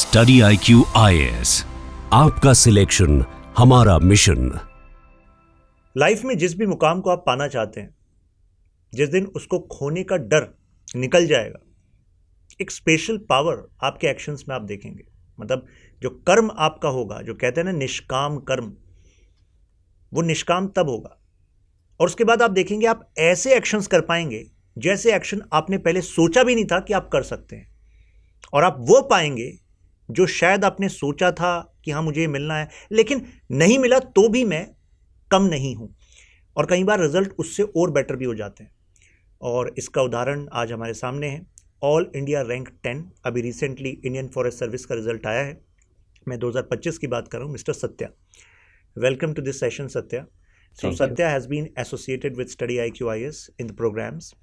Study IQ IAS, आपका selection हमारा mission. Life में जिस भी मुकाम को आप पाना चाहते हैं, जिस दिन उसको खोने का डर निकल जाएगा, एक स्पेशल पावर आपके एक्शंस में आप देखेंगे। मतलब जो कर्म आपका होगा, जो कहते हैं ना निष्काम कर्म, वो निष्काम तब होगा। और उसके बाद आप देखेंगे आप ऐसे एक्शंस कर पाएंगे जैसे एक्शन आपने पहले सोचा भी नहीं था कि आप कर सकते हैं। और आप वो पाएंगे जो शायद आपने सोचा था कि हाँ मुझे मिलना है, लेकिन नहीं मिला तो भी मैं कम नहीं हूं। और कई बार रिजल्ट उससे और बेटर भी हो जाते हैं। और इसका उदाहरण आज हमारे सामने है। ऑल इंडिया रैंक 10 अभी रिसेंटली इंडियन फॉरेस्ट सर्विस का रिजल्ट आया है। मैं 2025 की बात कर रहा हूँ। Mister Satya, welcome to this session Satya. So Satya has been associated with study IQ IAS in the programs.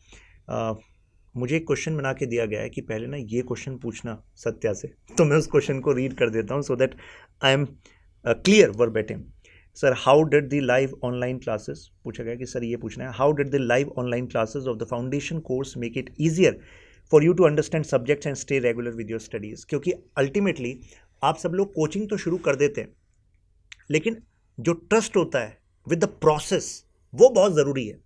मुझे एक क्वेश्चन बना के दिया गया है कि पहले ना ये क्वेश्चन पूछना सत्या से, तो मैं उस क्वेश्चन को रीड कर देता हूँ so that I am clear verbatim. Sir, how did the live online classes, पूछा गया कि सर ये पूछना है, how did the live online classes of the foundation course make it easier for you to understand subjects and stay regular with your studies. क्योंकि ultimately आप सब लोग कोचिंग तो शुरू कर देते हैं, लेकिन जो ट्रस्ट होता है विद द प्रोसेस वो बहुत ज़रूरी है।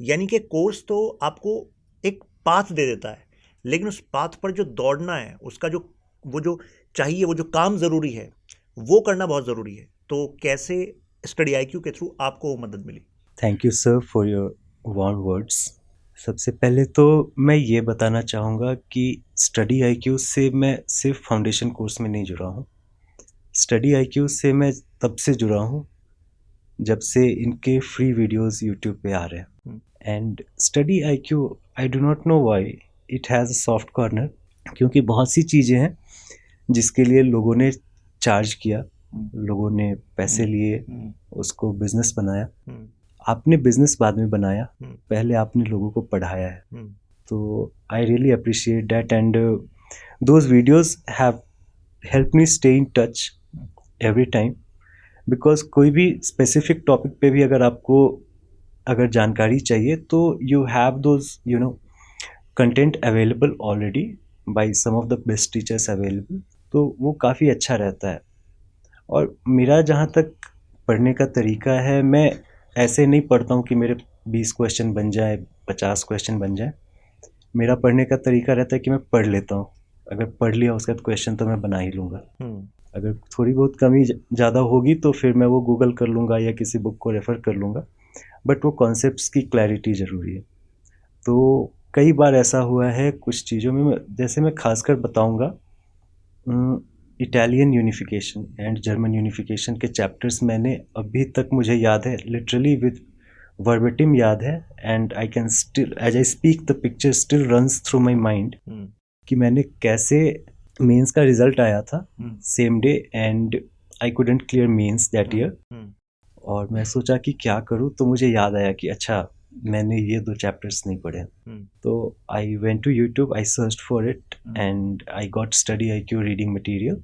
यानी कि कोर्स तो आपको एक पाथ दे देता है, लेकिन उस पाथ पर जो दौड़ना है, उसका जो वो जो चाहिए, वो जो काम ज़रूरी है, वो करना बहुत ज़रूरी है। तो कैसे स्टडी IQ के थ्रू आपको मदद मिली? Thank you sir for your warm words. सबसे पहले तो मैं ये बताना चाहूँगा कि स्टडी IQ से मैं सिर्फ फाउंडेशन कोर्स में नहीं जुड़ा हूँ। स्टडी IQ से मैं तब से जुड़ा हूँ जब से इनके फ्री वीडियोस यूट्यूब पे आ रहे हैं। And study IQ, I do not know why it has a soft corner, क्योंकि बहुत सी चीज़ें हैं जिसके लिए लोगों ने चार्ज किया, लोगों ने पैसे लिए, उसको बिजनेस बनाया। आपने बिजनेस बाद में बनाया, पहले आपने लोगों को पढ़ाया है। तो I really appreciate that and those videos have help me stay in touch every time. Because कोई भी स्पेसिफिक टॉपिक पे भी अगर जानकारी चाहिए तो you have those content available already by some of the best teachers available, तो वो काफ़ी अच्छा रहता है। और मेरा जहाँ तक पढ़ने का तरीका है, मैं ऐसे नहीं पढ़ता हूँ कि मेरे 20 क्वेश्चन बन जाए, 50 क्वेश्चन बन जाए। मेरा पढ़ने का तरीका रहता है कि मैं पढ़ लेता हूँ, अगर पढ़ लिया उसके बाद क्वेश्चन तो मैं बना ही लूँगा। अगर थोड़ी बहुत कमी ज़्यादा होगी तो फिर मैं वो गूगल कर लूँगा या किसी बुक को रेफ़र कर लूँगा, बट वो कॉन्सेप्ट्स की क्लैरिटी ज़रूरी है। तो कई बार ऐसा हुआ है कुछ चीज़ों में, जैसे मैं खासकर बताऊँगा Italian unification and German unification के चैप्टर्स मैंने अभी तक मुझे याद है, लिटरली विद वर्बेटिम याद है। And I can still as I speak the picture still runs through my mind कि मैंने कैसे मेंस का रिजल्ट आया था same day and I couldn't clear mains that year. और मैं सोचा कि क्या करूँ, तो मुझे याद आया कि अच्छा मैंने ये 2 चैप्टर्स नहीं पढ़े। तो I went to YouTube, I search for it and I got study IQ reading material.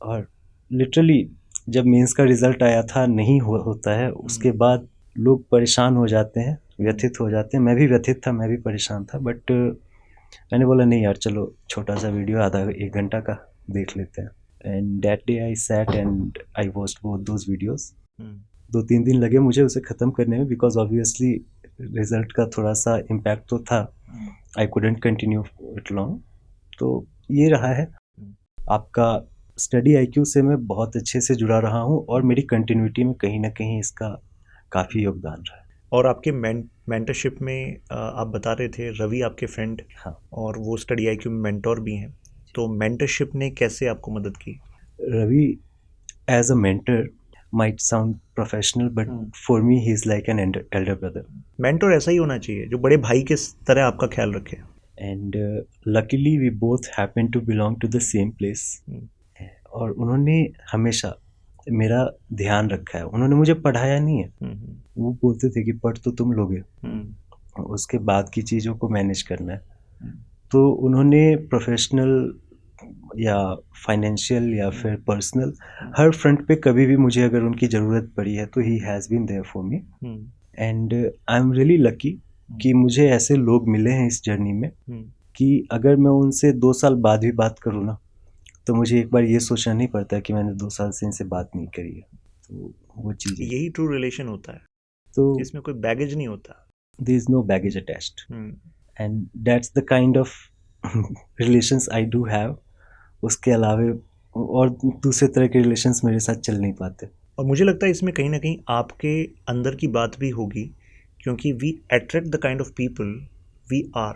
और लिटरली जब मेंस का रिजल्ट आया था, नहीं होता है, उसके बाद लोग परेशान हो जाते हैं, व्यथित हो जाते हैं। मैं भी व्यथित था, मैं भी परेशान था, बट मैंने बोला नहीं यार, चलो छोटा सा वीडियो आधा 1 घंटा का देख लेते हैं। And that day I sat and I watched both those videos. 2-3 दिन लगे मुझे उसे ख़त्म करने में, बिकॉज ऑब्वियसली रिजल्ट का थोड़ा सा इम्पैक्ट तो था। I couldn't continue it long. तो ये रहा है आपका स्टडी IQ से मैं बहुत अच्छे से जुड़ा रहा हूँ और मेरी कंटिन्यूटी में कहीं ना कहीं इसका काफ़ी योगदान रहा है। और आपके मेंटरशिप में आप बता रहे थे रवि आपके फ्रेंड, हाँ, और वो स्टडी IQ में मेंटोर भी हैं, तो मेंटरशिप ने कैसे आपको मदद की? Ravi as a mentor might sound professional, but for me he is like an elder brother. Mentor ऐसा ही होना चाहिए जो बड़े भाई के तरह आपका ख्याल रखे। And luckily we both happen to belong to the same place. और उन्होंने हमेशा मेरा ध्यान रखा है। उन्होंने मुझे पढ़ाया नहीं है, वो बोलते थे कि पढ़ तो तुम लोगे, उसके बाद की चीज़ों को मैनेज करना है। तो उन्होंने प्रोफेशनल या फाइनेंशियल या फिर पर्सनल हर फ्रंट पे कभी भी मुझे अगर उनकी ज़रूरत पड़ी है तो he has been there for me. And I am really lucky कि मुझे ऐसे लोग मिले हैं इस जर्नी में कि अगर मैं उनसे 2 साल बाद भी बात करूँ ना, तो मुझे एक बार ये सोचना नहीं पड़ता कि मैंने 2 साल से इनसे बात नहीं करी है। तो वो चीज़ है। यही ट्रू रिलेशन होता है, तो इसमें कोई बैगेज नहीं होता। There is no baggage attached hmm, and that's the kind of relations I do have. उसके अलावे और दूसरे तरह के रिलेशंस मेरे साथ चल नहीं पाते। और मुझे लगता है इसमें कहीं ना कहीं आपके अंदर की बात भी होगी, क्योंकि we attract the kind of people we are.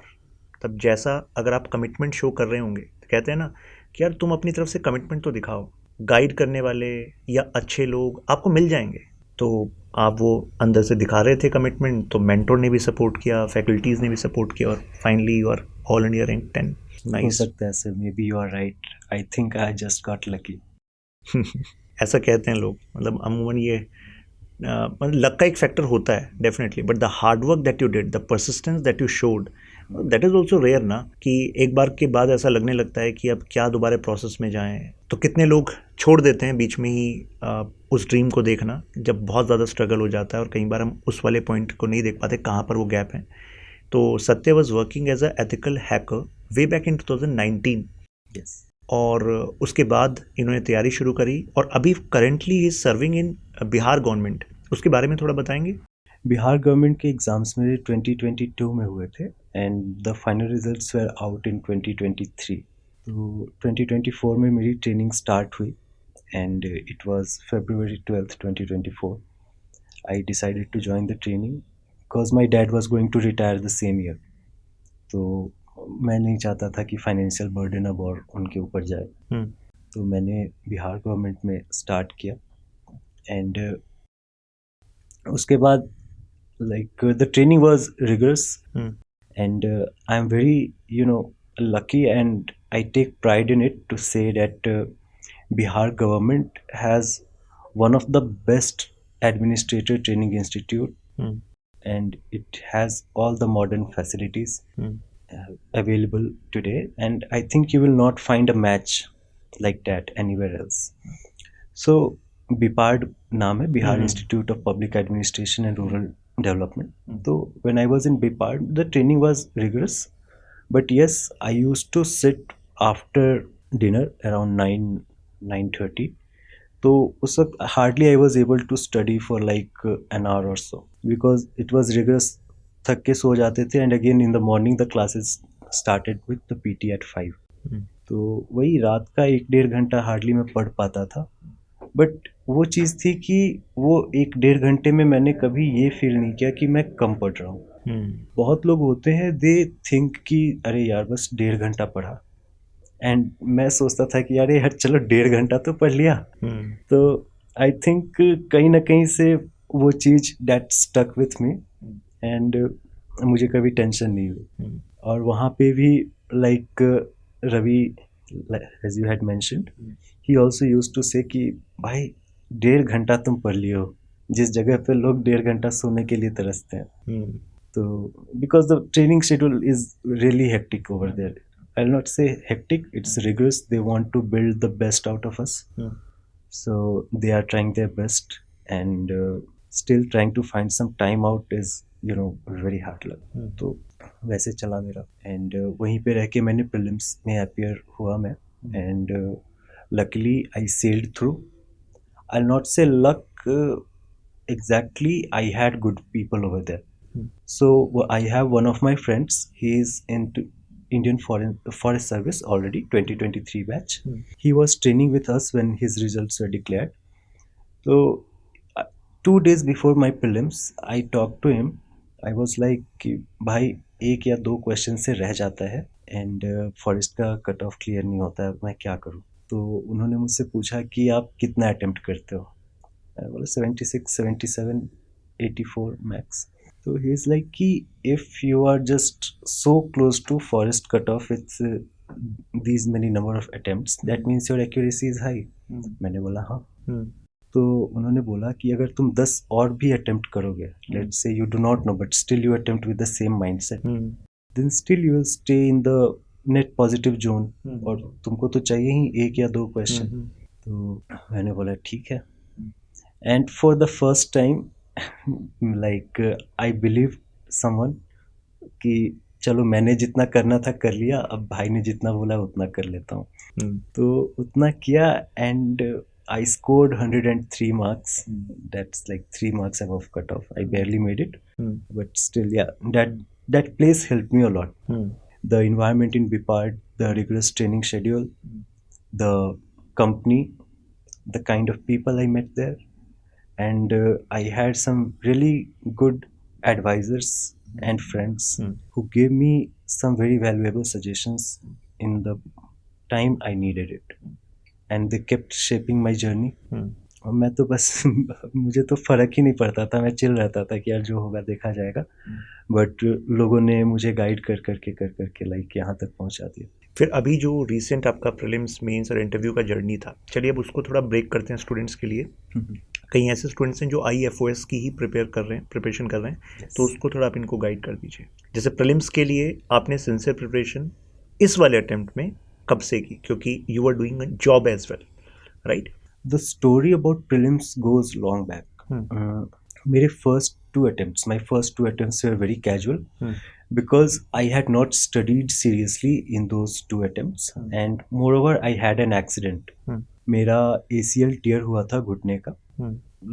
तब जैसा अगर आप कमिटमेंट शो कर रहे होंगे, तो कहते हैं ना कि यार तुम अपनी तरफ से कमिटमेंट तो दिखाओ, गाइड करने वाले या अच्छे लोग आपको मिल जाएंगे। तो आप वो अंदर से दिखा रहे थे कमिटमेंट, तो मेंटोर ने भी सपोर्ट किया, फैकल्टीज ने भी सपोर्ट किया, और finally you are all in your rank 10। हो नाइस। सकता है sir, maybe you are right. I think I just got lucky. ऐसा कहते हैं लोग, मतलब अमूमन ये मतलब लक का एक फैक्टर होता है definitely, but the hard work that you did, the persistence that you showed, that is also rare ना, कि एक बार के बाद ऐसा लगने लगता है कि अब क्या दोबारा प्रोसेस में जाएं। तो कितने लोग छोड़ देते हैं बीच में ही उस ड्रीम को देखना, जब बहुत ज़्यादा स्ट्रगल हो जाता है, और कई बार हम उस वाले पॉइंट को नहीं देख पाते कहाँ पर वो गैप है। तो Satya was working as a ethical hacker way back in 2019, yes. और उसके बाद इन्होंने तैयारी शुरू करी, और अभी करेंटली ही सर्विंग इन बिहार गवर्नमेंट। उसके बारे में थोड़ा बताएंगे? बिहार गवर्नमेंट के एग्ज़ाम्स मेरे 2022 में हुए थे and the final results were out in 2023। तो 2024 में मेरी ट्रेनिंग स्टार्ट हुई and it was February 12th 2024। I decided to join the training because my dad was going to retire the same year. तो मैं नहीं चाहता था कि फाइनेंशियल बर्डन अब और उनके ऊपर जाए। तो मैंने बिहार गवर्नमेंट में स्टार्ट किया एंड उसके बाद like the training was rigorous and I am very lucky and I take pride in it to say that Bihar government has one of the best administrator training institute and it has all the modern facilities available today, and I think you will not find a match like that anywhere else. So BIPARD नाम है, Bihar institute of public administration and rural development. तो when I was in BIPARD the training was rigorous, but yes I used to sit after dinner around 9:30। तो उस वक्त hardly I was able to study for like an hour और so because it was rigorous. थक के सो जाते थे and again in the morning the classes started with the PT at 5। तो वही रात का 1-1.5 घंटा हार्डली मैं पढ़ पाता था, बट वो चीज़ थी कि वो 1-1.5 घंटे में मैंने कभी ये फील नहीं किया कि मैं कम पढ़ रहा हूँ। बहुत लोग होते हैं दे थिंक कि अरे यार बस 1.5 घंटा पढ़ा, एंड मैं सोचता था कि यार यार चलो 1.5 घंटा तो पढ़ लिया। तो आई थिंक कहीं ना कहीं से वो चीज़ that stuck with me and मुझे कभी टेंशन नहीं हुई। और वहाँ पे भी like Ravi, as you had mentioned, he also used to say कि भाई 1.5 घंटा तुम पढ़ लियो, जिस जगह पे लोग 1.5 घंटा सोने के लिए तरसते हैं। तो because the training schedule is really hectic over there. I will not say hectic, it's rigorous. They want to build the best out of us, so they are trying their best and still trying to find some time out is very hard लग। तो वैसे चला मेरा and वहीं पे रह के मैंने प्रीलिम्स में अपीयर हुआ मैं and luckily I sailed through. I'll not say luck exactly, I had good people over there. So I have one of my friends, he is into Indian Forest Service already, 2023 batch. He was training with us when his results were declared. So 2 days before my prelims I talked to him. I was like कि भाई 1 या 2 question से रह जाता है and forest का cut off clear नहीं होता है, मैं क्या करूँ। तो उन्होंने मुझसे पूछा कि आप कितना अटेम्प्ट करते हो। मैं बोला 76, 77, 84 मैक्स। तो ही इज़ लाइक कि if you are just so close to forest cut off with these many number of attempts that means your accuracy is high. मैंने बोला हाँ। तो उन्होंने बोला कि अगर तुम 10 और भी अटेम्प्ट करोगे, let's say you do not know but still you attempt with the same mindset, then still you will stay in the net positive zone, और तुमको तो चाहिए ही 1 या 2 क्वेश्चन। तो मैंने बोला ठीक है, and for the first time like I believe someone कि चलो मैंने जितना करना था कर लिया, अब भाई ने जितना बोला उतना कर लेता हूँ। हम्म, तो उतना किया and I scored 103 marks. That's like 3 marks above cutoff. I barely made it, hmm, but still, yeah, that place helped me a lot. Hmm, The environment in Bipard, the rigorous training schedule, the company, the kind of people I met there, and I had some really good advisors and friends who gave me some very valuable suggestions in the time I needed it, and they kept shaping my journey. हम्म, और मैं तो बस मुझे तो फ़र्क ही नहीं पड़ता था, मैं चिल रहता था कि यार जो होगा देखा जाएगा। बट लोगों ने मुझे गाइड कर के लाइक यहाँ तक पहुँचा दिया। फिर अभी जो रिसेंट आपका प्रीलिम्स मेंस और इंटरव्यू का जर्नी था, चलिए अब उसको थोड़ा ब्रेक करते हैं स्टूडेंट्स के लिए। कई ऐसे स्टूडेंट्स हैं जो IFOS की ही प्रिपरेशन कर रहे हैं, तो उसको थोड़ा आप इनको गाइड कर दीजिए। जैसे प्रीलिम्स के लिए आपने सिंसियर प्रिपरेशन इस वाले अटेम्प्ट में कब से की, क्योंकि you are doing a job as well, right? The story about prelims goes long back. मेरे first two attempts were very casual because I had not studied seriously in those two attempts, and moreover I had an accident. मेरा ACL tear हुआ था घुटने का.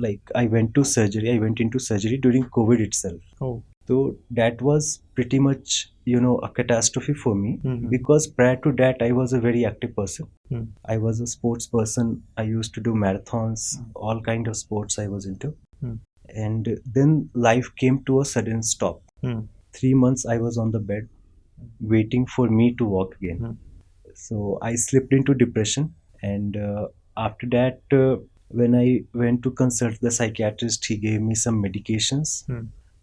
Like I went into surgery during COVID itself. Oh. So that was pretty much, a catastrophe for me, because prior to that I was a very active person. I was a sports person. I used to do marathons, all kind of sports I was into. And then life came to a sudden stop. 3 months I was on the bed waiting for me to walk again. So I slipped into depression, and after that, when I went to consult the psychiatrist, he gave me some medications.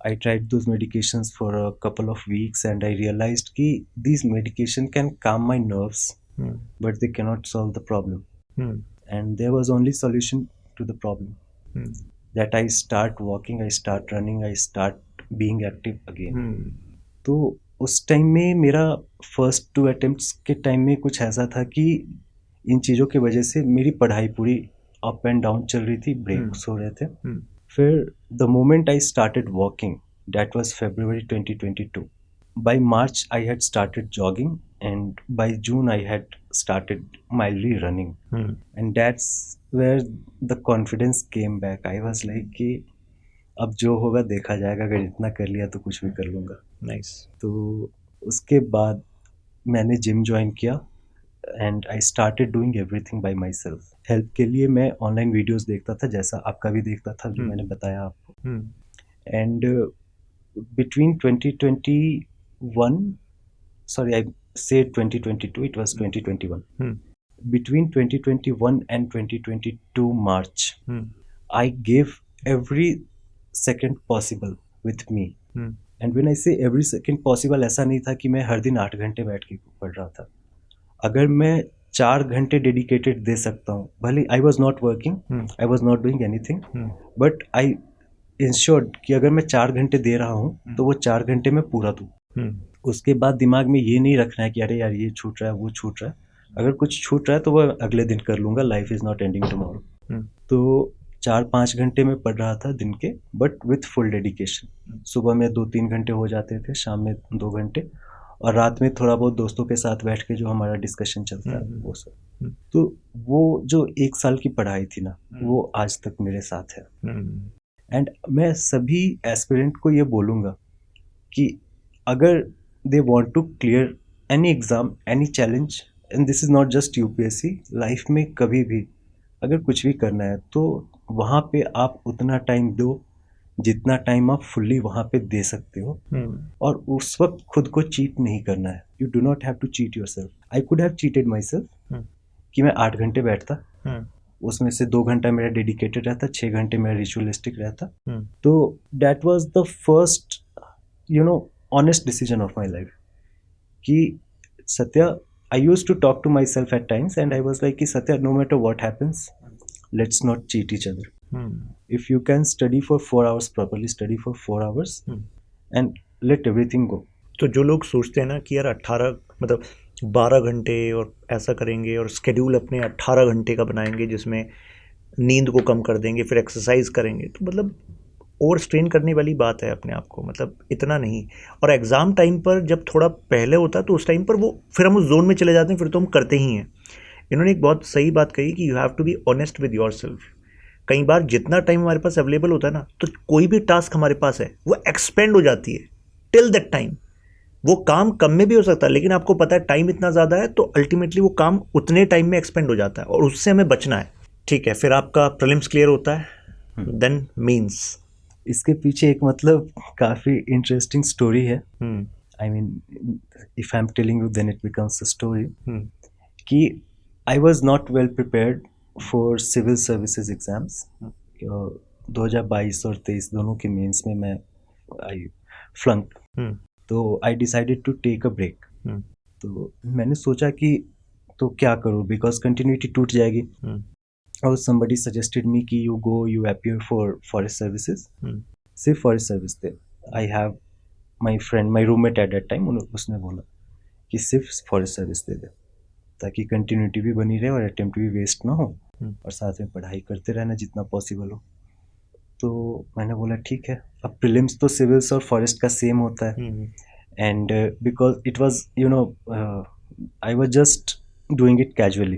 I tried those medications for a couple of weeks, and I realized that these medications can calm my nerves, but they cannot solve the problem. And there was only solution to the problem. That I start walking, I start running, I start being active again. तो उस time में मेरा first 2 attempts के time में कुछ ऐसा था कि इन चीज़ों की वजह से मेरी पढ़ाई पूरी अप एंड डाउन चल रही थी, ब्रेक्स हो रहे थे। फिर the moment I started walking, that was February 2022. By March I had started jogging, and by June I had started mildly running. And that's where the confidence came back. I was like कि अब जो होगा देखा जाएगा, अगर इतना कर लिया तो कुछ भी कर लूँगा। नाइस। तो उसके बाद मैंने जिम ज्वाइन किया, and I started doing everything by my self. Help के लिए मैं ऑनलाइन वीडियोज़ देखता था, जैसा आपका भी देखता था, जो मैंने बताया आपको। And between 2021, sorry, I said 2022, it was 2021. Between 2021 and 2022 March, I gave every second possible with me. And when I say every second possible, ऐसा नहीं था कि मैं हर दिन 8 घंटे बैठ के पढ़ रहा था। अगर मैं 4 घंटे डेडिकेटेड दे सकता हूँ, भले I was not working, I was not doing anything, but I insured कि अगर मैं 4 घंटे दे रहा हूँ तो वो 4 घंटे में पूरा दूँ। उसके बाद दिमाग में ये नहीं रखना है कि अरे यार ये छूट रहा है, वो छूट रहा है। अगर कुछ छूट रहा है तो वो अगले दिन कर लूँगा, life is not ending tomorrow. तो 4-5 घंटे में पढ़ रहा था दिन के, बट विथ फुल डेडिकेशन। सुबह में 2-3 घंटे हो जाते थे, शाम में 2 घंटे, और रात में थोड़ा बहुत दोस्तों के साथ बैठ के जो हमारा डिस्कशन चलता है वो सब। तो वो जो 1 साल की पढ़ाई थी ना, वो आज तक मेरे साथ है। एंड मैं सभी एस्पिरेंट को ये बोलूँगा कि अगर they want to clear any exam, any challenge, and this is not just UPSC, life में कभी भी अगर कुछ भी करना है तो वहाँ पे आप उतना टाइम दो जितना टाइम आप फुल्ली वहाँ पे दे सकते हो, और उस वक्त खुद को चीट नहीं करना है। You do not have to cheat yourself. I could have cheated myself कि मैं 8 घंटे बैठता, उसमें से 2 घंटा मेरा डेडिकेटेड रहता, 6 घंटे मेरा रिचुअलिस्टिक रहता। तो that was the first honest decision of my life कि Satya, I used to talk to myself at times, and I was like कि Satya, no matter what happens, let's not cheat each other. If you can study for 4 hours properly, study for 4 hours and let everything go. तो जो लोग सोचते हैं ना कि यार 12 घंटे और ऐसा करेंगे, और स्केड्यूल अपने 18 घंटे का बनाएंगे जिसमें नींद को कम कर देंगे, फिर एक्सरसाइज करेंगे, तो मतलब ओवर स्ट्रेन करने वाली बात है अपने आप को, मतलब इतना नहीं। और एग्ज़ाम टाइम पर जब थोड़ा पहले होता है तो उस टाइम पर वो फिर हम उस जोन में चले जाते हैं, फिर तो हम करते ही हैं। इन्होंने एक बहुत सही बात कही कि you have to be honest with yourself. कई बार जितना टाइम हमारे पास अवेलेबल होता है ना, तो कोई भी टास्क हमारे पास है वो एक्सपेंड हो जाती है टिल दैट टाइम। वो काम कम में भी हो सकता है, लेकिन आपको पता है टाइम इतना ज़्यादा है तो अल्टीमेटली वो काम उतने टाइम में एक्सपेंड हो जाता है, और उससे हमें बचना है। ठीक है, फिर आपका प्रीलिम्स क्लियर होता है, देन मेंस। इसके पीछे एक मतलब काफ़ी इंटरेस्टिंग स्टोरी है। I mean if I am telling you then it becomes a story कि I was not well prepared for civil services exams. 2022 और 23 दोनों के मेंस में मैं आई फ्लंक। तो I decided to take a break. तो मैंने सोचा कि तो क्या करूँ, बिकॉज कंटिन्यूटी टूट जाएगी। और somebody suggested me कि you appear for forest services। सिर्फ फॉरेस्ट सर्विस थे। I have my friend, my roommate at that time, उसने बोला कि सिर्फ फॉरेस्ट सर्विस दे दे ताकि कंटिन्यूटी भी बनी रहे और अटेम्प्ट भी वेस्ट ना हो, और साथ में पढ़ाई करते रहना जितना पॉसिबल हो। तो मैंने बोला ठीक है। अब प्रीलिम्स तो सिविल्स और फॉरेस्ट का सेम होता है, and because it was I was just doing it casually.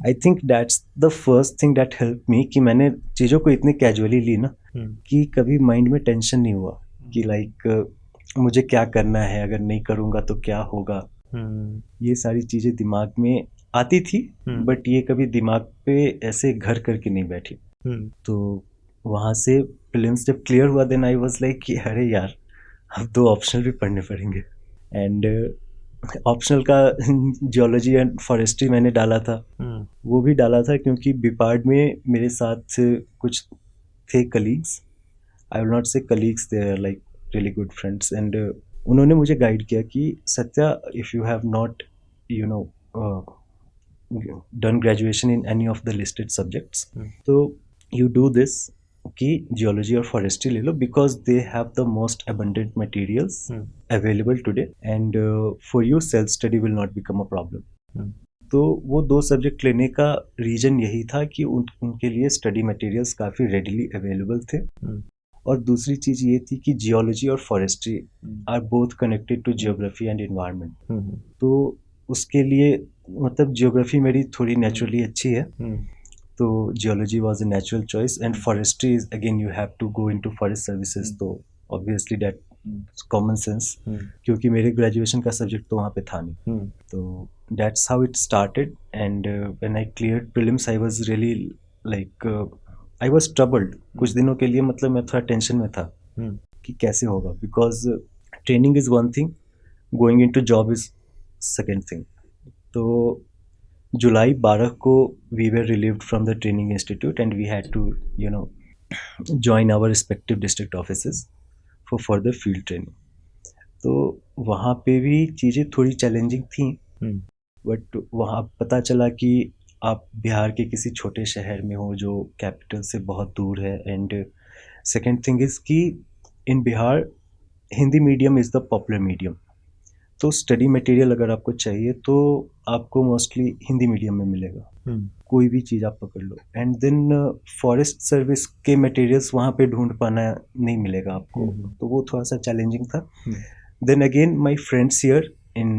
I think that's the first thing that help me कि मैंने चीज़ों को इतनी कैजुअली ली ना कि कभी माइंड में टेंशन नहीं हुआ कि लाइक मुझे क्या करना है, अगर नहीं करूँगा तो क्या होगा। ये सारी चीज़ें दिमाग में आती थी, बट ये कभी दिमाग पे ऐसे घर करके नहीं बैठी। तो वहाँ से प्रीलिम्स जब क्लियर हुआ देन आई वाज लाइक कि अरे यार अब 2 ऑप्शनल भी पढ़ने पड़ेंगे। एंड ऑप्शनल का जियोलॉजी एंड फॉरेस्ट्री मैंने डाला था। वो भी डाला था क्योंकि बीपार्ड में मेरे साथ कुछ थे colleagues, I will not say colleagues, they are like really good friends, and उन्होंने मुझे गाइड किया कि Satya if you have not you know done graduation in any of the listed subjects, तो यू डू दिस कि geology और forestry ले लो, because they have the most abundant materials available today, and for you self study will not become a problem. तो वो 2 subject लेने का reason यही था कि उनके लिए स्टडी मटेरियल्स काफ़ी रेडिली अवेलेबल थे। और दूसरी चीज़ ये थी कि जियोलॉजी और forestry are both connected to geography and environment. तो उसके लिए मतलब जियोग्राफी मेरी थोड़ी नेचुरली अच्छी है, तो geology was a natural choice, and forestry is again you have to go into forest services, तो ऑब्वियसली दैट कॉमन सेंस, क्योंकि मेरे ग्रेजुएशन का सब्जेक्ट तो वहाँ पे था नहीं। तो that's how it started, and when I cleared prelims I was really like I was troubled कुछ दिनों के लिए। मतलब मैं थोड़ा टेंशन में था कि कैसे होगा, because training is one thing, going into job is second thing. तो जुलाई 12 को we were relieved from the training institute and we had to you know join our respective district offices for further field training. तो वहाँ पे भी चीज़ें थोड़ी challenging थी, बट वहाँ पता चला कि आप बिहार के किसी छोटे शहर में हो जो कैपिटल से बहुत दूर है, एंड सेकेंड थिंग इज़ कि in Bihar Hindi medium is the popular medium. तो स्टडी मटेरियल अगर आपको चाहिए तो आपको मोस्टली हिंदी मीडियम में मिलेगा, कोई भी चीज़ आप पकड़ लो। एंड देन फॉरेस्ट सर्विस के मटेरियल्स वहाँ पे ढूंढ पाना नहीं मिलेगा आपको, तो वो थोड़ा सा चैलेंजिंग था। Then again my friends here in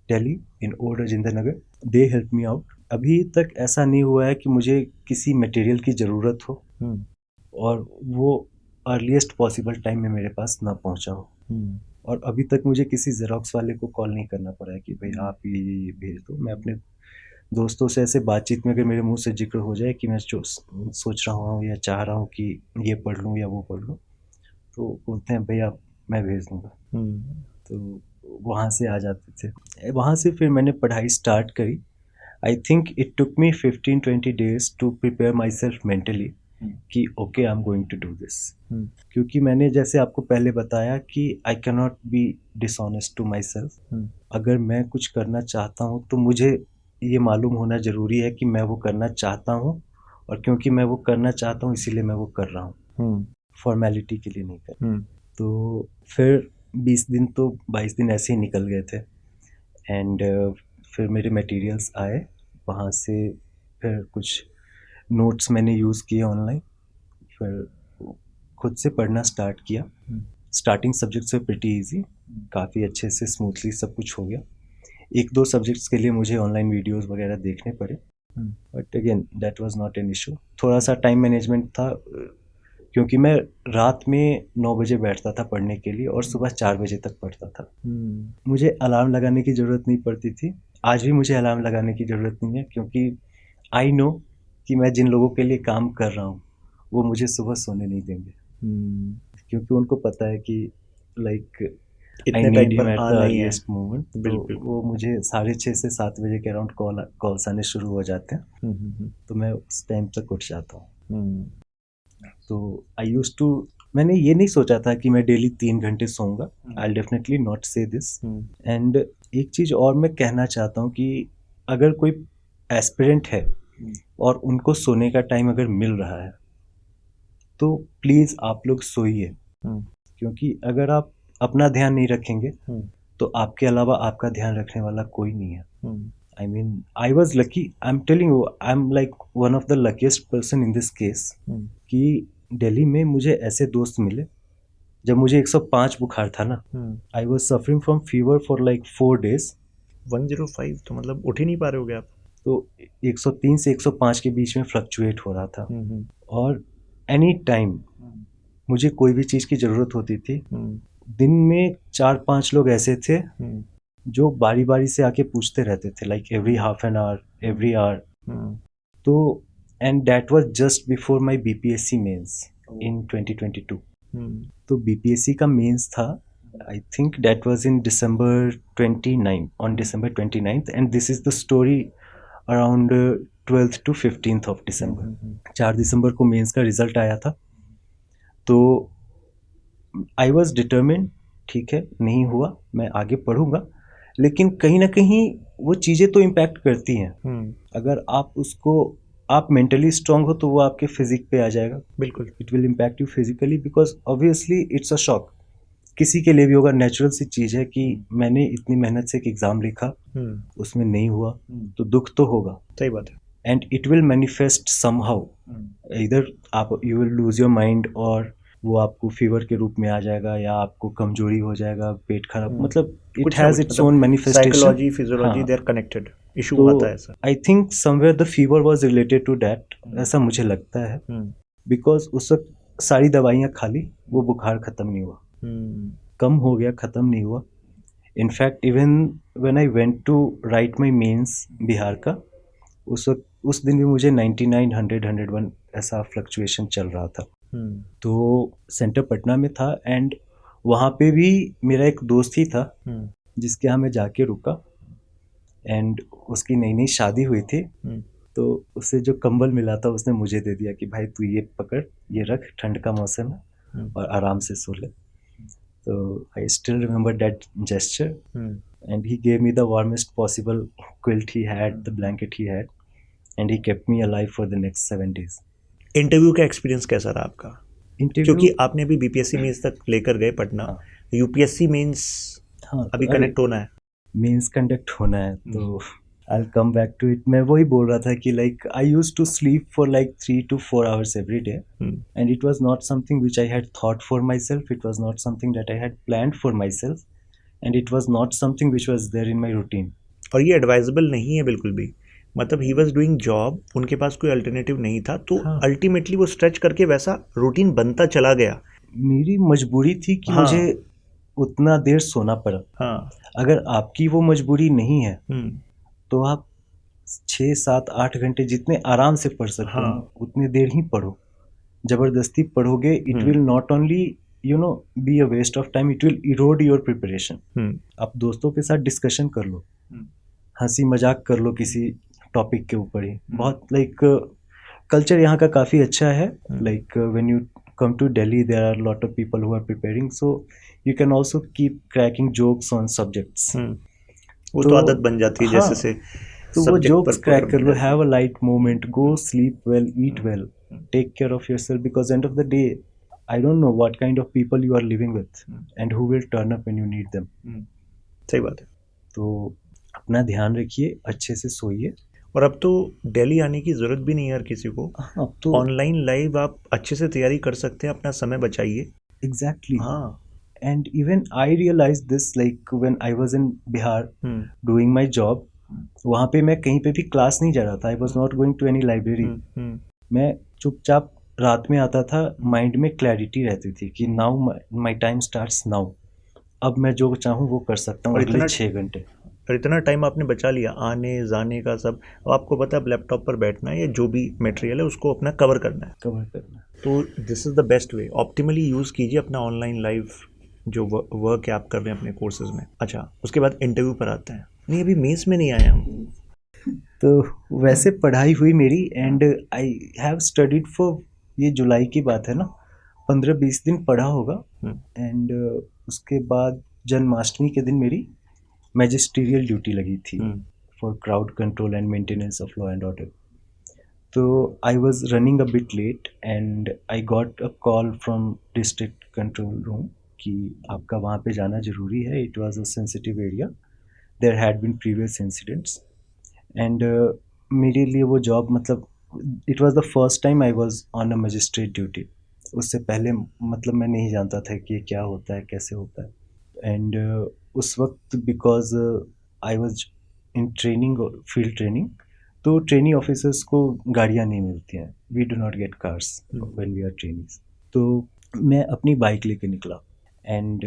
Delhi in old Rajendra Nagar, they help me out. अभी तक ऐसा नहीं हुआ है कि मुझे किसी मटेरियल की ज़रूरत हो और वो अर्लीस्ट पॉसिबल टाइम में मेरे पास ना पहुँचा हो। और अभी तक मुझे किसी जेरोक्स वाले को कॉल नहीं करना पड़ा है कि भाई आप ये भेज दो। मैं अपने दोस्तों से ऐसे बातचीत में अगर मेरे मुंह से जिक्र हो जाए कि मैं जो सोच रहा हूँ या चाह रहा हूँ कि ये पढ़ लूँ या वो पढ़ लूँ, तो बोलते हैं भैया मैं भेज दूँगा। तो वहाँ से आ जाते थे। वहाँ से फिर मैंने पढ़ाई स्टार्ट करी। I think it took me 15-20 days to prepare myself mentally कि okay I am going to do this, क्योंकि मैंने जैसे आपको पहले बताया कि I can not be dishonest to myself. अगर मैं कुछ करना चाहता हूँ तो मुझे ये मालूम होना ज़रूरी है कि मैं वो करना चाहता हूँ, और क्योंकि मैं वो करना चाहता हूँ इसीलिए मैं वो कर रहा हूँ, फॉर्मेलिटी के लिए नहीं कर। तो फिर 20 दिन तो 22 दिन ऐसे ही निकल गए थे, एंड फिर मेरे मटेरियल्स आए वहाँ से। फिर कुछ नोट्स मैंने यूज़ किए ऑनलाइन, फिर खुद से पढ़ना स्टार्ट किया। स्टार्टिंग सब्जेक्ट्स वे प्रिटी इजी, काफ़ी अच्छे से स्मूथली सब कुछ हो गया। एक दो सब्जेक्ट्स के लिए मुझे ऑनलाइन वीडियोस वगैरह देखने पड़े, but again that was not an issue. थोड़ा सा टाइम मैनेजमेंट था, क्योंकि मैं रात में 9 बजे बैठता था पढ़ने के लिए और सुबह 4 बजे तक पढ़ता था। मुझे अलार्म लगाने की ज़रूरत नहीं पड़ती थी। आज भी मुझे अलार्म लगाने की ज़रूरत नहीं है, क्योंकि आई नो कि मैं जिन लोगों के लिए काम कर रहा हूँ वो मुझे सुबह सोने नहीं देंगे, क्योंकि उनको पता है कि लाइक आई इतने नीड टाइम हिम पर एट द आना ही है। Earliest moment. तो बिल्कुल। वो मुझे 6:30 से 7 बजे के अराउंड कॉल्स आने शुरू हो जाते हैं, तो मैं उस टाइम तक उठ जाता हूँ। तो आई यूज टू, मैंने ये नहीं सोचा था कि मैं डेली 3 घंटे सोऊंगा। आई डेफिनेटली नॉट से दिस। एंड एक चीज़ और मैं कहना चाहता हूँ कि अगर कोई एस्पिरेंट है और उनको सोने का टाइम अगर मिल रहा है तो प्लीज़ आप लोग सोइए, क्योंकि अगर आप अपना ध्यान नहीं रखेंगे तो आपके अलावा आपका ध्यान रखने वाला कोई नहीं है। I mean, I was lucky. I'm telling you, I'm like one of the luckiest person in this case. कि दिल्ली में मुझे ऐसे दोस्त मिले जब मुझे 105 बुखार था ना। I was suffering from fever for like 4 days. 105 तो मतलब उठ ही नहीं पा रहे होगे आप। तो 103 से 105 के बीच में फ्लक्चुएट हो रहा था, और एनी टाइम मुझे कोई भी चीज़ की ज़रूरत होती थी। दिन में 4-5 लोग ऐसे थे जो बारी बारी से आके पूछते रहते थे, like every half an hour, every hour. तो and that was just before my BPSC mains in 2022। तो बीपीएससी का मेंस था, I think that was in December 29, on December 29th, and this is the story around 12th to 15th of December। 4 दिसंबर को mains का result आया था। तो I was determined, ठीक है नहीं हुआ मैं आगे पढ़ूंगा, लेकिन कहीं ना कहीं वो चीज़ें तो इम्पैक्ट करती हैं। अगर आप उसको, आप मेंटली स्ट्रांग हो तो वो आपके फिजिक पे आ जाएगा। बिल्कुल। It will impact you physically, because obviously it's a shock. किसी के लिए भी होगा, नेचुरल सी चीज़ है कि मैंने इतनी मेहनत से एक एग्ज़ाम लिखा, उसमें नहीं हुआ, तो दुख तो होगा। सही बात है। And it will manifest somehow, इधर आप you will lose your mind, और वो आपको फीवर के रूप में आ जाएगा, या आपको कमजोरी हो जाएगा, पेट खराब, मतलब it has its own manifestation. Psychology, physiology, they are connected. Issue तो आता है sir. I think somewhere the fever was related to that, ऐसा मुझे लगता है, बिकॉज उस वक्त सारी दवाइयाँ खा ली, वो बुखार खत्म नहीं हुआ, कम हो गया, खत्म नहीं हुआ। In fact even when I went to write my mains Bihar का, उस दिन भी मुझे 99, 100, 101 ऐसा फ्लक्चुएशन चल रहा था। तो सेंटर पटना में था, एंड वहाँ पे भी मेरा एक दोस्त ही था जिसके यहाँ मैं जाके रुका, एंड उसकी नई नई शादी हुई थी। तो उसे जो कंबल मिला था उसने मुझे दे दिया कि भाई तू ये पकड़, ये रख, ठंड का मौसम है और आराम से सो ले। तो I still remember that gesture, and he gave me the warmest possible quilt he had, the blanket he had, and he kept me alive for the next 7 days। Interview का एक्सपीरियंस कैसा रहा आपका? इंटरव्यू, क्योंकि आपने भी BPSC mains तक लेकर गए पटना, यूपीएससी मेंस अभी कनेक्ट होना है, मेंस कंडक्ट होना है, तो I come back to it. मैं वही बोल रहा था कि like I used to sleep for like 3 to 4 hours every day, and it was not something which I had thought for myself, it was not something that I had planned for myself, and it was not something which was there in my routine। और ये advisable नहीं है बिल्कुल भी। मतलब he was doing job, उनके पास कोई alternative नहीं था, तो अल्टीमेटली वो स्ट्रेच करके वैसा रूटीन बनता चला गया। मेरी मजबूरी थी कि मुझे उतना देर सोना पड़ा। अगर आपकी वो मजबूरी नहीं है तो आप 6, 7, 8 घंटे जितने आराम से पढ़ सकते हो उतने देर ही पढ़ो। जबरदस्ती पढ़ोगे, it will not only be a waste of time, it will erode your preparation. आप दोस्तों के साथ डिस्कशन कर लो, हंसी मजाक कर लो किसी टॉपिक के ऊपर ही। बहुत लाइक कल्चर यहाँ का काफ़ी अच्छा है। Like when you come to Delhi, there are a lot of people who are preparing, so you can also keep cracking jokes on subjects। वो तो आदत बन जाती है जैसे से। तो वो जोक्स क्रैक कर लो, have a light moment, go sleep well, eat well, take care of yourself, because end of the day I don't know what kind of people you are living with and who will turn up when you need them. सही बात है। तो अपना ध्यान रखिए, अच्छे से सोइए। और अब तो दिल्ली आने की ज़रूरत भी नहीं है यार किसी को, हाँ, अब तो ऑनलाइन लाइव आप अच्छे से तैयारी कर सकते हैं, अपना समय बचाइए। एग्जैक्टली। हाँ। And even I realized this like when I was in Bihar doing my job. वहाँ पे मैं कहीं पे भी क्लास नहीं जा रहा था. I was not going to any library. मैं चुपचाप रात में आता था, माइंड में क्लैरिटी रहती थी कि now my time starts now. अब मैं जो चाहूँ वो कर सकता हूँ और अगले इतना 6 घंटे. और इतना टाइम आपने बचा लिया आने जाने का सब। अब आपको पता है अब लैपटॉप पर बैठना है या जो भी मटेरियल है उसको अपना कवर करना है। कवर करना. तो this is the best way, optimally use कीजिए अपना ऑनलाइन लाइव जो वर्क है आप कर रहे हैं अपने कोर्सेज में। अच्छा, उसके बाद इंटरव्यू पर आते हैं। नहीं, अभी मेंस में नहीं आए हम। तो वैसे पढ़ाई हुई मेरी and I have studied for, ये जुलाई की बात है ना, 15-20 दिन पढ़ा होगा. एंड उसके बाद जन्माष्टमी के दिन मेरी मैजिस्ट्रियल ड्यूटी लगी थी for crowd control and maintenance of law and order. तो I was running a bit late and I got a call from district control room कि आपका वहाँ पे जाना ज़रूरी है. It was a sensitive area, there had been previous incidents and मेरे लिए वो जॉब, मतलब it was the first time I was on a magistrate duty. उससे पहले मतलब मैं नहीं जानता था कि ये क्या होता है, कैसे होता है. एंड उस वक्त because I was in training, field training, तो ट्रेनिंग ऑफिसर्स को गाड़ियाँ नहीं मिलती हैं. We do not get cars when we are trainings. तो मैं अपनी बाइक लेके निकला and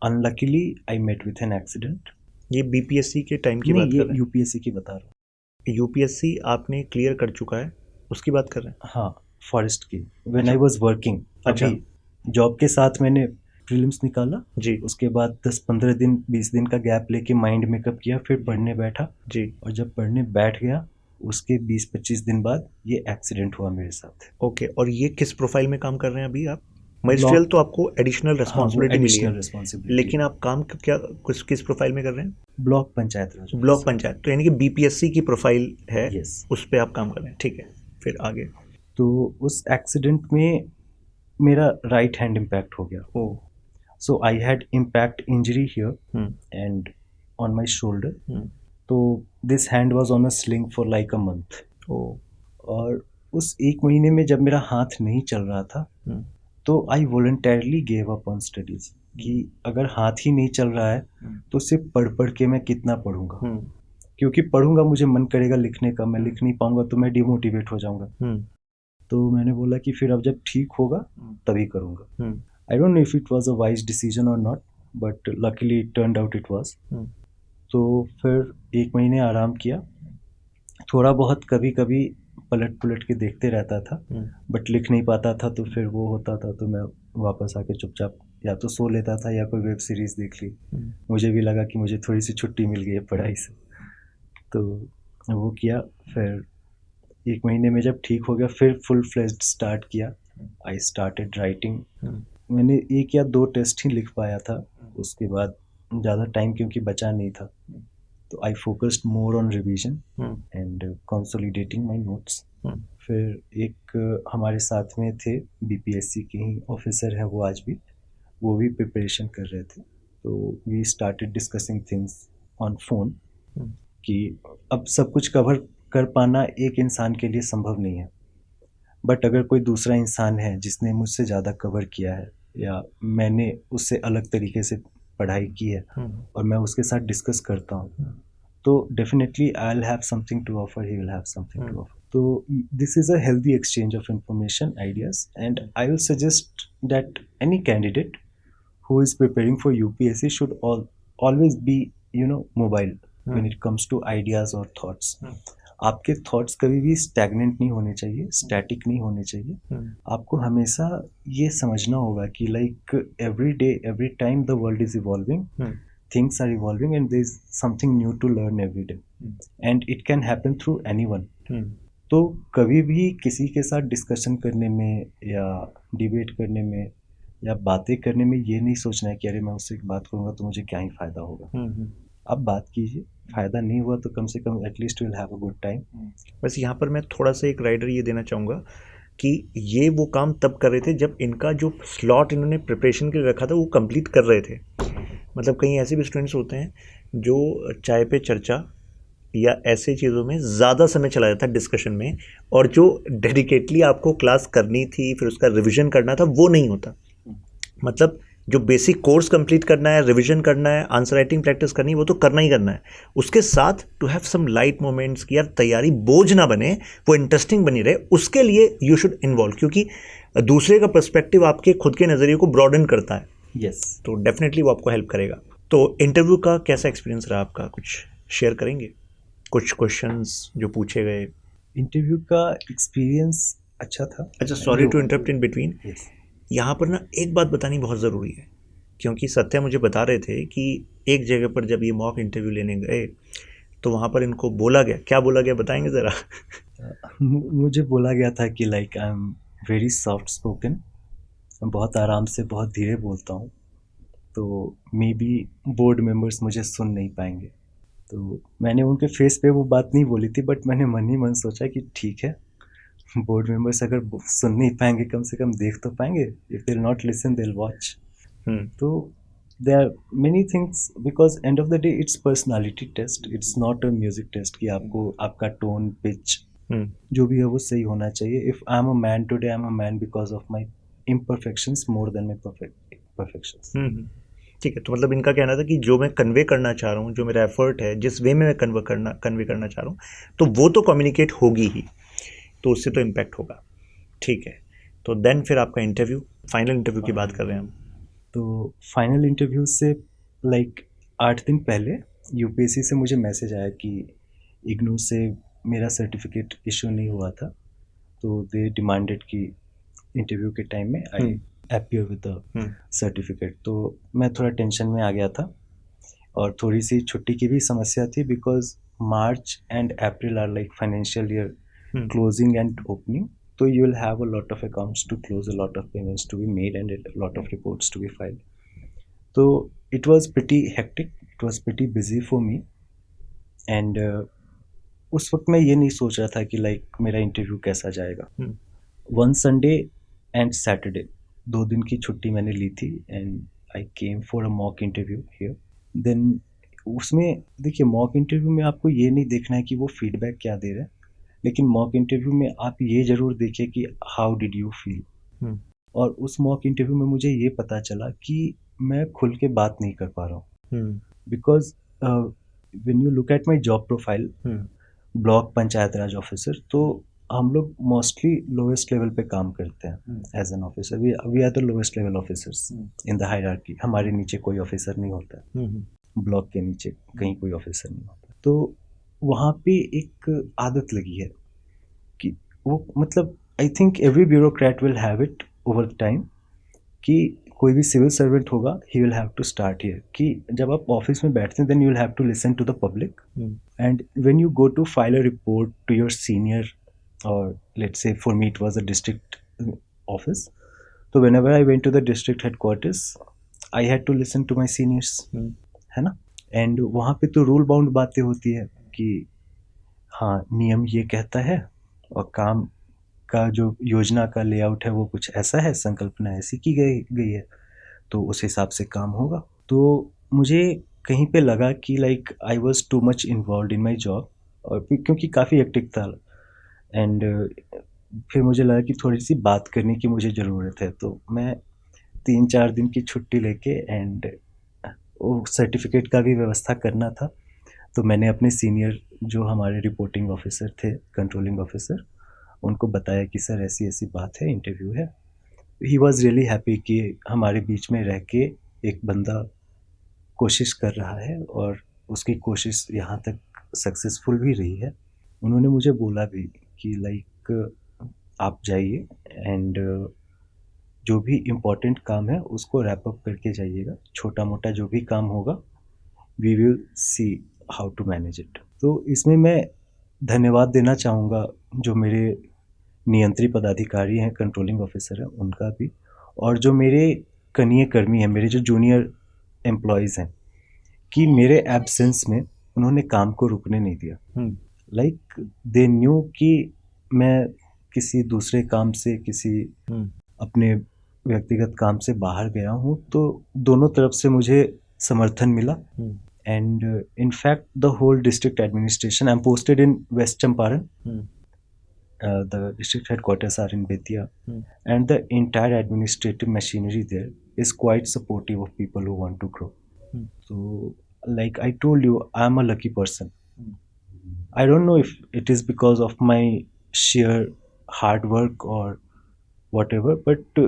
unluckily I met with an accident. ये बीपीएससी के टाइम की नहीं, बात ये कर रहे हैं? यूपीएससी की बता रहा हूँ. यूपीएससी आपने क्लियर कर चुका है, उसकी बात कर रहे हैं? हाँ, फॉरेस्ट की. व्हेन आई वाज वर्किंग, अच्छा. अभी जॉब के साथ मैंने प्रीलिम्स निकाला जी उसके बाद 10-15 दिन 20 दिन का गैप लेके माइंड मेकअप किया, फिर पढ़ने बैठा. जी। और जब पढ़ने बैठ गया उसके 20-25 दिन बाद ये एक्सीडेंट हुआ मेरे साथ. ओके, और ये किस प्रोफाइल में काम कर रहे हैं अभी आप? मजिस्ट्रियल तो आपको एडिशनल रिस्पॉन्सिबिलिटी मिली है, एडिशनल रिस्पॉन्सिबिलिटी. लेकिन आप काम क्या किस प्रोफाइल में कर रहे हैं? ब्लॉक पंचायत राज. ब्लॉक पंचायत, तो यानी कि बीपीएससी की प्रोफाइल है, Yes. उस पे आप काम कर रहे हैं, ठीक है। फिर आगे? तो उस एक्सीडेंट में मेरा राइट हैंड इम्पैक्ट हो गया. ओ So I had impact injury here and on my shoulder. तो this hand was on a sling for like a month. और उस 1 महीने में जब मेरा हाथ नहीं चल रहा था तो I voluntarily gave up on studies. कि अगर हाथ ही नहीं चल रहा है तो सिर्फ पढ़ के मैं कितना पढ़ूंगा, क्योंकि पढ़ूंगा मुझे मन करेगा लिखने का, मैं लिख नहीं पाऊंगा तो मैं डिमोटिवेट हो जाऊंगा. तो मैंने बोला कि फिर अब जब ठीक होगा तभी करूंगा. I don't know if it was a wise decision or not, but luckily it turned out it was. तो फिर 1 महीने आराम किया, थोड़ा बहुत कभी कभी पलट के देखते रहता था, बट लिख नहीं पाता था. तो फिर वो होता था तो मैं वापस आके चुपचाप या तो सो लेता था या कोई वेब सीरीज देख ली. मुझे भी लगा कि मुझे थोड़ी सी छुट्टी मिल गई है पढ़ाई से, तो वो किया. फिर 1 महीने में जब ठीक हो गया फिर फुल फ्लेज्ड स्टार्ट किया. I started writing. मैंने 1 या 2 टेस्ट ही लिख पाया था, उसके बाद ज़्यादा टाइम क्योंकि बचा नहीं था तो I focused more on revision and consolidating my notes. फिर एक हमारे साथ में थे बीपीएससी के ही ऑफिसर हैं, वो आज भी, वो भी प्रिपरेशन कर रहे थे. तो we started discussing things on phone कि अब सब कुछ कवर कर पाना एक इंसान के लिए संभव नहीं है, बट अगर कोई दूसरा इंसान है जिसने मुझसे ज़्यादा कवर किया है या मैंने उससे अलग तरीके से पढ़ाई की है और मैं उसके साथ डिस्कस करता हूँ तो definitely I will have something to offer, he will have something to offer. तो this is a healthy exchange of information, ideas, and I will suggest that any candidate who is preparing for UPSC should always be mobile when it comes to ideas or thoughts. आपके thoughts कभी भी stagnant नहीं होने चाहिए, static नहीं होने चाहिए. आपको हमेशा ये समझना होगा कि like every day every time the world is evolving, things are evolving and there is something new to learn every day and it can happen through anyone. तो कभी भी किसी के साथ डिस्कशन करने में या डिबेट करने में या बातें करने में ये नहीं सोचना है कि अरे मैं उससे बात करूँगा तो मुझे क्या ही फ़ायदा होगा. आप बात कीजिए, फ़ायदा नहीं हुआ तो कम से कम at least will have a good time. बस यहाँ पर मैं थोड़ा सा एक राइडर ये देना चाहूँगा कि ये वो काम तब कर रहे थे जब इनका जो स्लॉट इन्होंने प्रिपरेशन के लिए रखा था वो कंप्लीट कर रहे थे. मतलब कई ऐसे भी स्टूडेंट्स होते हैं जो चाय पे चर्चा या ऐसे चीज़ों में ज़्यादा समय चला जाता है डिस्कशन में, और जो डेडिकेटली आपको क्लास करनी थी फिर उसका रिवीजन करना था वो नहीं होता। मतलब जो बेसिक कोर्स कंप्लीट करना है, रिवीजन करना है, आंसर राइटिंग प्रैक्टिस करनी है, वो तो करना ही करना है। उसके साथ to have some light moments कि यार तैयारी बोझ ना बने, वो इंटरेस्टिंग बनी रहे, उसके लिए यू शुड इन्वॉल्व, क्योंकि दूसरे का पर्सपेक्टिव आपके खुद के नज़रिए को ब्रॉडन करता है। यस। तो डेफिनेटली वो आपको हेल्प करेगा। तो इंटरव्यू का कैसा एक्सपीरियंस रहा आपका, कुछ शेयर करेंगे? कुछ क्वेश्चंस जो पूछे गए। इंटरव्यू का एक्सपीरियंस अच्छा था। अच्छा, sorry to interrupt in between. Yes. यहाँ पर ना एक बात बतानी बहुत ज़रूरी है, क्योंकि सत्या मुझे बता रहे थे कि एक जगह पर जब ये मॉक इंटरव्यू लेने गए तो वहाँ पर इनको बोला गया, क्या बोला गया बताएंगे ज़रा? मुझे बोला गया था कि like I am very soft spoken, बहुत आराम से बहुत धीरे बोलता हूँ, तो मे बी बोर्ड मेंबर्स मुझे सुन नहीं पाएंगे। तो मैंने उनके फेस पे वो बात नहीं बोली थी, बट मैंने मन ही मन सोचा कि ठीक है, बोर्ड मेंबर्स अगर सुन नहीं पाएंगे कम से कम देख तो पाएंगे। If they will not listen they will watch. तो there are many things, because end of the day it's personality test, it's not a music test कि आपको आपका टोन पिच जो भी है वो सही होना चाहिए। if I'm a man today, I'm a man because of my imperfections more than my perfections। ठीक है, तो मतलब इनका कहना था कि जो मैं कन्वे करना चाह रहा हूँ, जो मेरा एफर्ट है, जिस वे में मैं कन्वे करना चाह रहा हूँ, तो वो तो कम्युनिकेट होगी ही, तो उससे तो इम्पैक्ट होगा। ठीक है, तो देन फिर आपका इंटरव्यू, फाइनल इंटरव्यू की बात कर रहे हैं हम। तो फाइनल इंटरव्यू से लाइक 8 दिन पहले यूपीएससी से मुझे मैसेज आया कि इग्नू से मेरा सर्टिफिकेट इशू नहीं हुआ था, तो दे डिमांडेड कि इंटरव्यू के टाइम में आई अपीयर विद द सर्टिफिकेट। तो मैं थोड़ा टेंशन में आ गया था और थोड़ी सी छुट्टी की भी समस्या थी, because March and April are like financial year closing and opening, so you will have a lot of accounts to close, a lot of payments to be made, and a lot of reports to be filed. So it was pretty hectic, it was pretty busy for me, and उस वक्त मैं ये नहीं सोच रहा था कि like मेरा इंटरव्यू कैसा जाएगा। वन संडे एंड सैटरडे 2 दिन की छुट्टी मैंने ली थी, and I came for a mock interview here. Then उसमें देखिए, मॉक इंटरव्यू में आपको ये नहीं देखना है कि वो फीडबैक क्या दे रहे हैं, लेकिन मॉक इंटरव्यू में आप ये जरूर देखिए कि हाउ डिड यू फील। और उस मॉक इंटरव्यू में मुझे ये पता चला कि मैं खुल के बात नहीं कर पा रहा हूँ, because when you look at my job profile, block panchayat Raj officer, तो हम लोग मोस्टली लोएस्ट लेवल पे काम करते हैं as an officer. We are the lowest level officers in the hierarchy. हमारे नीचे कोई ऑफिसर नहीं होता, ब्लॉक के नीचे कहीं कोई ऑफिसर नहीं होता। तो वहाँ पे एक आदत लगी है कि वो, मतलब I think every bureaucrat will have it over time, कि कोई भी सिविल सर्वेंट होगा, he will have to start here, कि जब आप ऑफिस में बैठते हैं then you will have to listen to the public, and when you go to file a report to your senior, और let's say for me it was a district office, तो whenever I went to the district headquarters I had to listen to my seniors, है ना। And वहाँ पे तो rule bound बातें होती है कि हाँ, नियम ये कहता है और काम का जो योजना का लेआउट है वो कुछ ऐसा है, संकल्पना ऐसी की गई है, तो उस हिसाब से काम होगा। तो मुझे कहीं पे लगा कि like I was too much involved in my job, और क्योंकि काफ़ी हेक्टिक था, एंड फिर मुझे लगा कि थोड़ी सी बात करने की मुझे ज़रूरत है। तो मैं 3-4 दिन की छुट्टी लेके, एंड वो सर्टिफिकेट का भी व्यवस्था करना था, तो मैंने अपने सीनियर जो हमारे रिपोर्टिंग ऑफिसर थे, कंट्रोलिंग ऑफिसर, उनको बताया कि सर ऐसी ऐसी बात है, इंटरव्यू है। ही वॉज रियली हैप्पी कि हमारे बीच में रह के एक बंदा कोशिश कर रहा है, और उसकी कोशिश यहाँ तक सक्सेसफुल भी रही है। उन्होंने मुझे बोला भी कि लाइक आप जाइए, एंड जो भी इम्पोर्टेंट काम है उसको रैप अप करके जाइएगा, छोटा मोटा जो भी काम होगा we will see how to manage it. तो इसमें मैं धन्यवाद देना चाहूँगा जो मेरे नियंत्री पदाधिकारी हैं, कंट्रोलिंग ऑफिसर हैं, उनका भी, और जो मेरे कनीय कर्मी हैं, मेरे जो जूनियर एम्प्लॉयज़ हैं, कि मेरे एब्सेंस में उन्होंने काम को रुकने नहीं दिया। लाइक दे न्यू कि मैं किसी दूसरे काम से, किसी अपने व्यक्तिगत काम से बाहर गया हूँ, तो दोनों तरफ से मुझे समर्थन मिला, and in fact the whole district administration, I'm posted in West Champaran. The district headquarters are in Betia, and the entire administrative machinery there is quite supportive of people who want to grow. So like I told you, I'm a lucky person. I don't know if it is because of my sheer hard work or whatever, but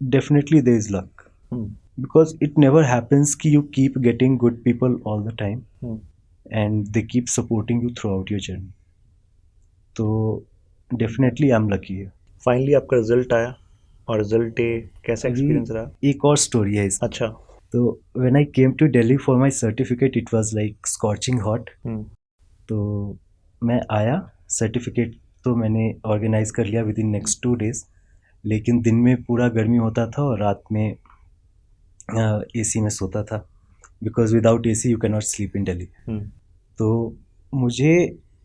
definitely there is luck, because it never happens कि you keep getting good people all the time and they keep supporting you throughout your journey. तो definitely I'm lucky है. Finally आपका result आया, और result day कैसा अभी experience रहा? एक और स्टोरी है इसमें. अच्छा. तो when I came to Delhi for my certificate, it was like scorching hot. तो मैं आया, सर्टिफिकेट तो मैंने ऑर्गेनाइज कर लिया विद इन नेक्स्ट 2 days, लेकिन दिन में पूरा गर्मी होता था और रात में एसी में सोता था, because without AC you can not sleep in Delhi. तो मुझे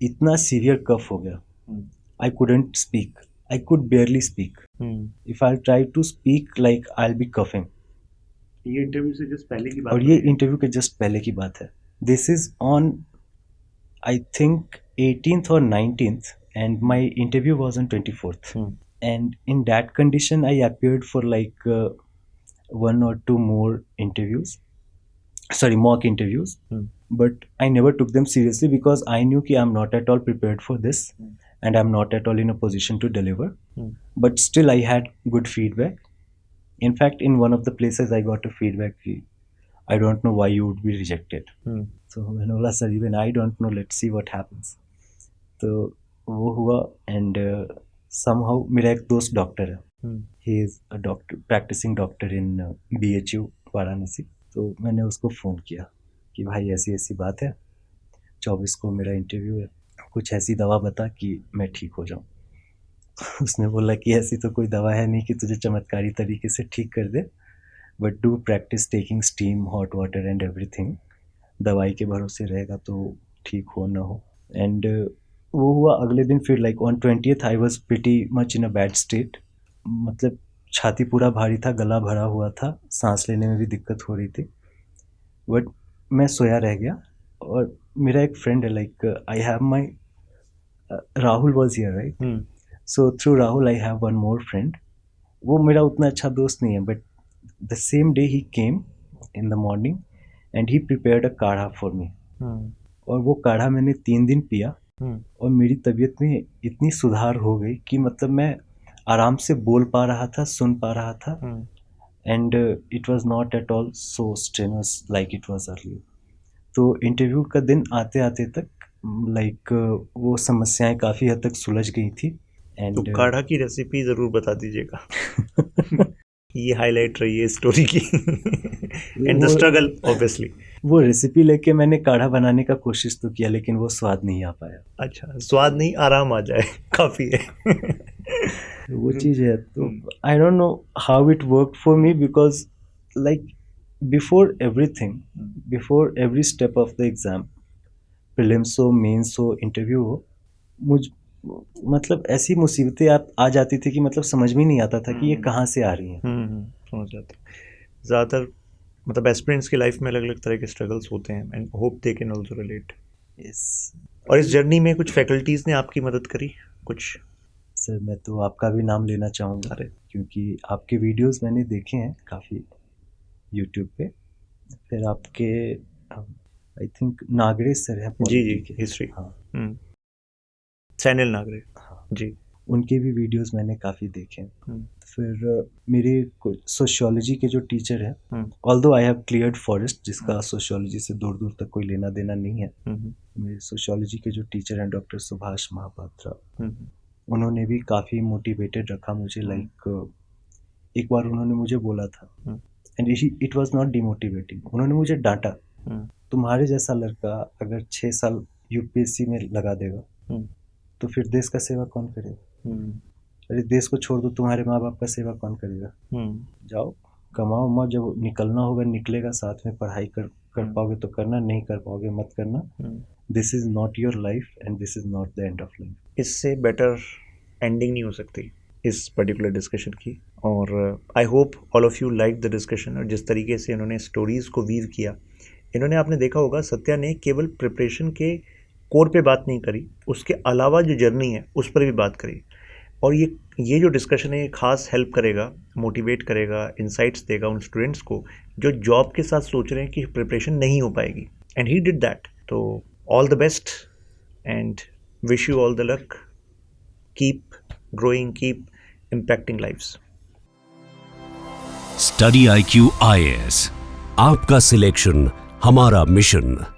इतना सीवियर कफ हो गया, I couldn't speak, I could barely speak. If I try to speak like I will be coughing. ये इंटरव्यू से जस्ट पहले की बात और ये इंटरव्यू के जस्ट पहले की बात है. This is on I think 18th or 19th, and my interview was on 24th. And in that condition I appeared for like 1 or 2 more interviews, sorry, mock interviews. But I never took them seriously because I knew कि I'm not at all prepared for this, and I'm not at all in a position to deliver. But still I had good feedback. In fact, in one of the places I got a feedback कि I don't know why you would be rejected. So मैंने बोला sir, even I don't know, let's see what happens. तो वो हुआ, and somehow मेरा एक दोस्त doctor है, he is a doctor, practising doctor in BHU Varanasi. तो मैंने उसको फ़ोन किया कि भाई ऐसी ऐसी बात है, 24 को मेरा इंटरव्यू है, कुछ ऐसी दवा बता कि मैं ठीक हो जाऊँ. उसने बोला कि ऐसी तो कोई दवा है नहीं कि तुझे चमत्कारी तरीके से ठीक कर दे, but do practice taking steam, hot water and everything. दवाई के भरोसे रहेगा तो ठीक हो ना हो. एंड वो हुआ. अगले दिन फिर like on 20th I was pretty much in a bad state. मतलब छाती पूरा भारी था, गला भरा हुआ था, सांस लेने में भी दिक्कत हो रही थी. बट मैं सोया रह गया. और मेरा एक फ्रेंड है, like I have my Rahul was here right. So through Rahul I have one more friend. वो मेरा उतना अच्छा दोस्त नहीं है, but the same day he came in the morning and he prepared अ काढ़ा फॉर मी. और वो काढ़ा मैंने 3 दिन पिया, और मेरी तबीयत में इतनी सुधार हो गई कि मतलब मैं आराम से बोल पा रहा था, सुन पा रहा था, and it was not at all so strenuous like it was earlier. तो इंटरव्यू का दिन आते आते तक लाइक वो समस्याएं काफ़ी हद तक सुलझ गई थी. एंड तो काढ़ा की रेसिपी ज़रूर बता दीजिएगा. ये हाईलाइट रही है स्टोरी की. And the struggle obviously. वो रेसिपी लेके मैंने काढ़ा बनाने का कोशिश तो किया, लेकिन वो स्वाद नहीं आ पाया. अच्छा, स्वाद नहीं, आराम आ जाए काफ़ी है. वो चीज़ है. तो आई don't know how it work for me, because like before everything, before every step of the exam, prelims हो, मेंस हो, इंटरव्यू हो, मुझ मतलब ऐसी मुसीबतें आप आ जाती थी कि मतलब समझ में नहीं आता था कि ये कहाँ से आ रही हैं. समझ जाते. ज़्यादातर मतलब एस्पिरेंट्स की लाइफ में अलग अलग तरह के स्ट्रगल्स होते हैं, and hope they can also relate. Yes. और इस जर्नी में कुछ फैकल्टीज़ ने आपकी मदद करी कुछ? सर मैं तो आपका भी नाम लेना चाहूँगा, क्योंकि आपके वीडियोस मैंने देखे हैं काफ़ी यूट्यूब पे. फिर आपके आई थिंक नागरे सर हैं, जी, हिस्ट्री. हाँ, चैनल नागरे. हाँ जी, उनके भी वीडियोस मैंने काफ़ी देखे हैं. फिर मेरे सोशियोलॉजी के जो टीचर हैं, although I have cleared forest, जिसका सोशियोलॉजी से दूर दूर तक कोई लेना देना नहीं है, मेरे सोशियोलॉजी के जो टीचर हैं डॉक्टर सुभाष महापात्रा, उन्होंने भी काफ़ी मोटिवेटेड रखा मुझे. लाइक एक बार उन्होंने मुझे बोला था, and it was not demotivating, उन्होंने मुझे डांटा, तुम्हारे जैसा लड़का अगर 6 साल यूपीएससी में लगा देगा तो फिर देश का सेवा कौन करेगा. अरे देश को छोड़ दो, तुम्हारे माँ बाप का सेवा कौन करेगा. जाओ कमाओ, माँ जब निकलना होगा निकलेगा, साथ में पढ़ाई कर पाओगे तो करना, नहीं कर पाओगे मत करना. This is not your life and this is not the end of life. इससे बेटर एंडिंग नहीं हो सकती इस पर्टिकुलर डिस्कशन की. और I hope all of you like the discussion, और जिस तरीके से उन्होंने स्टोरीज़ को वीव किया इन्होंने, आपने देखा होगा, सत्या ने केवल प्रिपरेशन के कोर पे बात नहीं करी, उसके अलावा जो जर्नी है उस पर भी बात करी। और ये जो डिस्कशन है ये खास हेल्प करेगा, मोटिवेट करेगा, इंसाइट्स देगा उन स्टूडेंट्स को जो जॉब के साथ सोच रहे हैं कि प्रिपरेशन नहीं हो पाएगी। And he did that. तो all the best and wish you all the luck. Keep growing, keep impacting lives. Study IQ IAS, आपका सिलेक्शन हमारा मिशन।